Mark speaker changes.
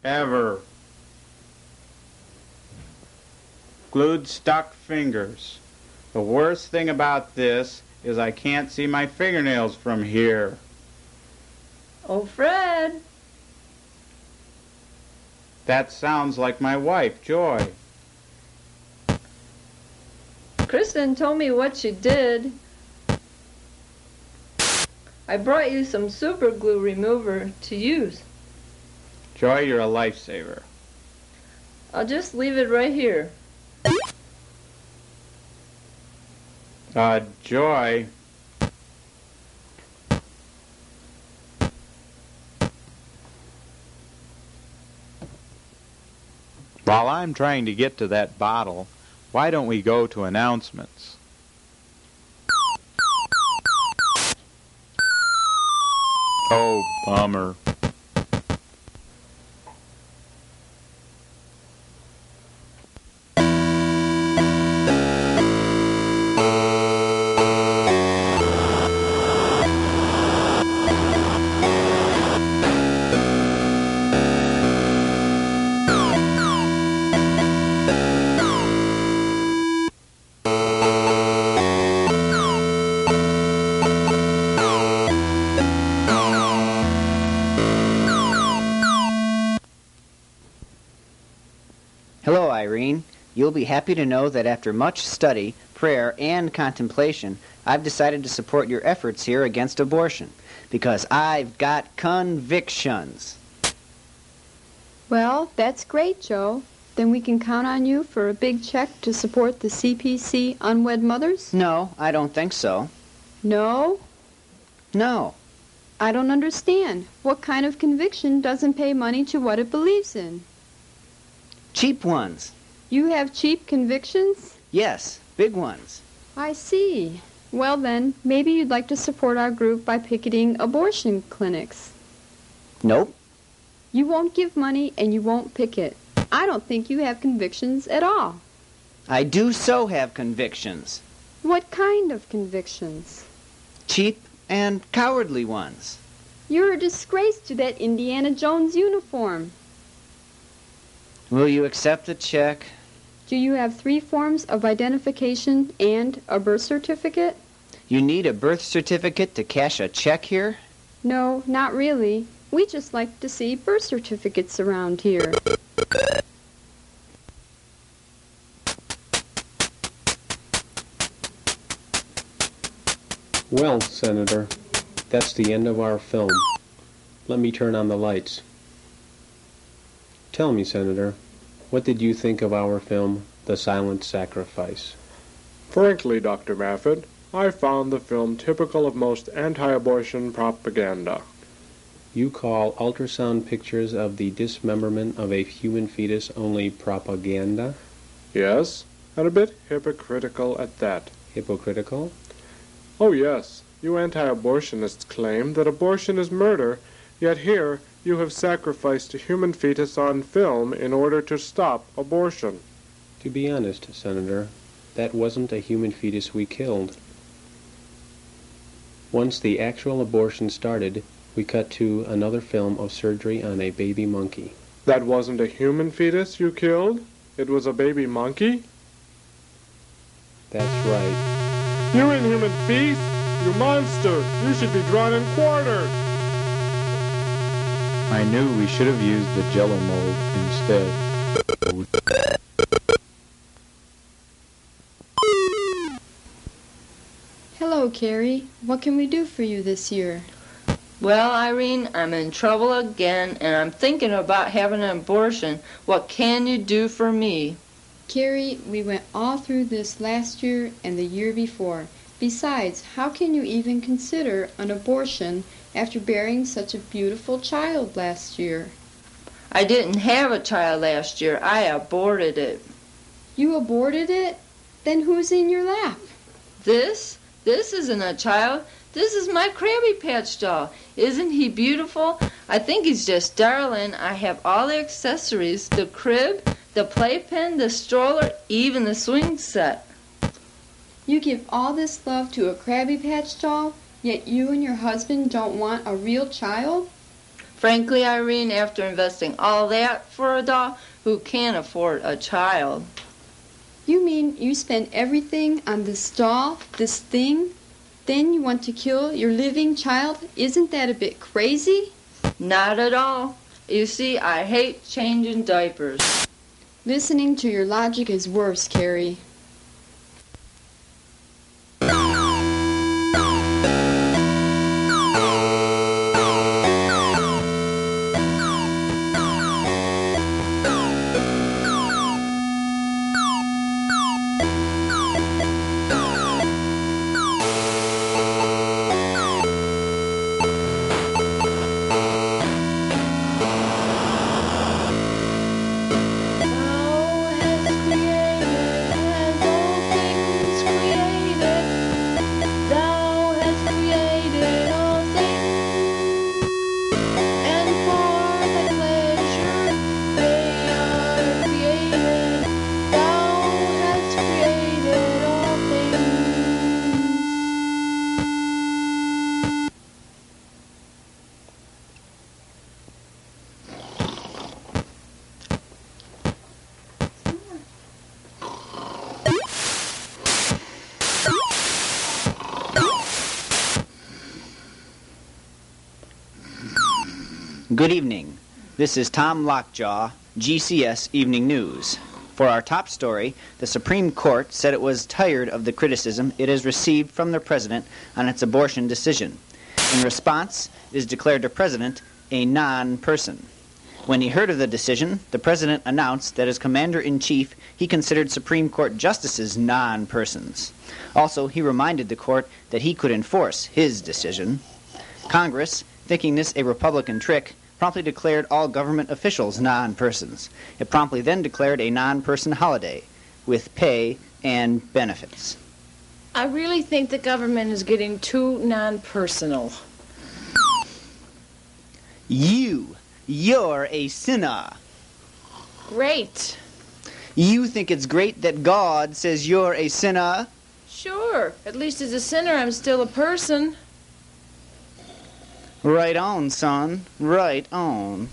Speaker 1: ever. Glued stuck fingers. The worst thing about this is I can't see my fingernails from here.
Speaker 2: Oh, Fred.
Speaker 1: That sounds like my wife, Joy.
Speaker 2: Kristen told me what she did. I brought you some super glue remover to use.
Speaker 1: Joy, you're a lifesaver.
Speaker 2: I'll just leave it right here.
Speaker 1: Joy. While I'm trying to get to that bottle, why don't we go to announcements? Oh, bummer.
Speaker 3: Hello, Irene. You'll be happy to know that after much study, prayer, and contemplation, I've decided to support your efforts here against abortion, because I've got convictions.
Speaker 4: Well, that's great, Joe. Then we can count on you for a big check to support the CPC Unwed Mothers?
Speaker 3: No, I don't think so.
Speaker 4: No?
Speaker 3: No.
Speaker 4: I don't understand. What kind of conviction doesn't pay money to what it believes in?
Speaker 3: Cheap ones.
Speaker 4: You have cheap convictions?
Speaker 3: Yes, big ones.
Speaker 4: I see. Well then, maybe you'd like to support our group by picketing abortion clinics.
Speaker 3: Nope.
Speaker 4: You won't give money and you won't picket. I don't think you have convictions at all.
Speaker 3: I do so have convictions.
Speaker 4: What kind of convictions?
Speaker 3: Cheap and cowardly ones.
Speaker 4: You're a disgrace to that Indiana Jones uniform.
Speaker 3: Will you accept the check?
Speaker 4: Do you have 3 forms of identification and a birth certificate?
Speaker 3: You need a birth certificate to cash a check here?
Speaker 4: No, not really. We just like to see birth certificates around here.
Speaker 5: Well, Senator, that's the end of our film. Let me turn on the lights. Tell me, Senator, what did you think of our film, The Silent Sacrifice?
Speaker 6: Frankly, Dr. Maffett, I found the film typical of most anti-abortion propaganda.
Speaker 5: You call ultrasound pictures of the dismemberment of a human fetus only propaganda?
Speaker 6: Yes, and a bit hypocritical at that.
Speaker 5: Hypocritical?
Speaker 6: Oh yes, you anti-abortionists claim that abortion is murder, yet here you have sacrificed a human fetus on film in order to stop abortion.
Speaker 5: To be honest, Senator, that wasn't a human fetus we killed. Once the actual abortion started, we cut to another film of surgery on a baby monkey.
Speaker 6: That wasn't a human fetus you killed? It was a baby monkey?
Speaker 5: That's right.
Speaker 6: You inhuman beast! You monster! You should be drawn and quartered!
Speaker 1: I knew we should have used the Jell-O mold instead.
Speaker 4: Hello, Carrie. What can we do for you this year?
Speaker 2: Well, Irene, I'm in trouble again, and I'm thinking about having an abortion. What can you do for me?
Speaker 4: Carrie, we went all through this last year and the year before. Besides, how can you even consider an abortion after bearing such a beautiful child last year?
Speaker 2: I didn't have a child last year. I aborted it.
Speaker 4: You aborted it? Then who's in your lap?
Speaker 2: This isn't a child. This is my Krabby Patch doll. Isn't he beautiful? I think he's just darling. I have all the accessories, the crib, the playpen, the stroller, even the swing set.
Speaker 4: You give all this love to a Krabby Patch doll, yet you and your husband don't want a real child?
Speaker 2: Frankly, Irene, after investing all that for a doll, who can't afford a child?
Speaker 4: You mean you spend everything on this doll, this thing? Then you want to kill your living child? Isn't that a bit crazy?
Speaker 2: Not at all. You see, I hate changing diapers.
Speaker 4: Listening to your logic is worse, Carrie.
Speaker 3: Good evening. This is Tom Lockjaw, GCS Evening News. For our top story, the Supreme Court said it was tired of the criticism it has received from the President on its abortion decision. In response, it has declared the President a non-person. When he heard of the decision, the President announced that as Commander-in-Chief, he considered Supreme Court justices non-persons. Also, he reminded the court that he could enforce his decision. Congress, thinking this a Republican trick, promptly declared all government officials non-persons. It promptly then declared a non-person holiday with pay and benefits.
Speaker 7: I really think the government is getting too non-personal.
Speaker 3: You're a sinner.
Speaker 7: Great.
Speaker 3: You think it's great that God says you're a sinner?
Speaker 7: Sure. At least as a sinner, I'm still a person.
Speaker 3: Right on, son. Right on.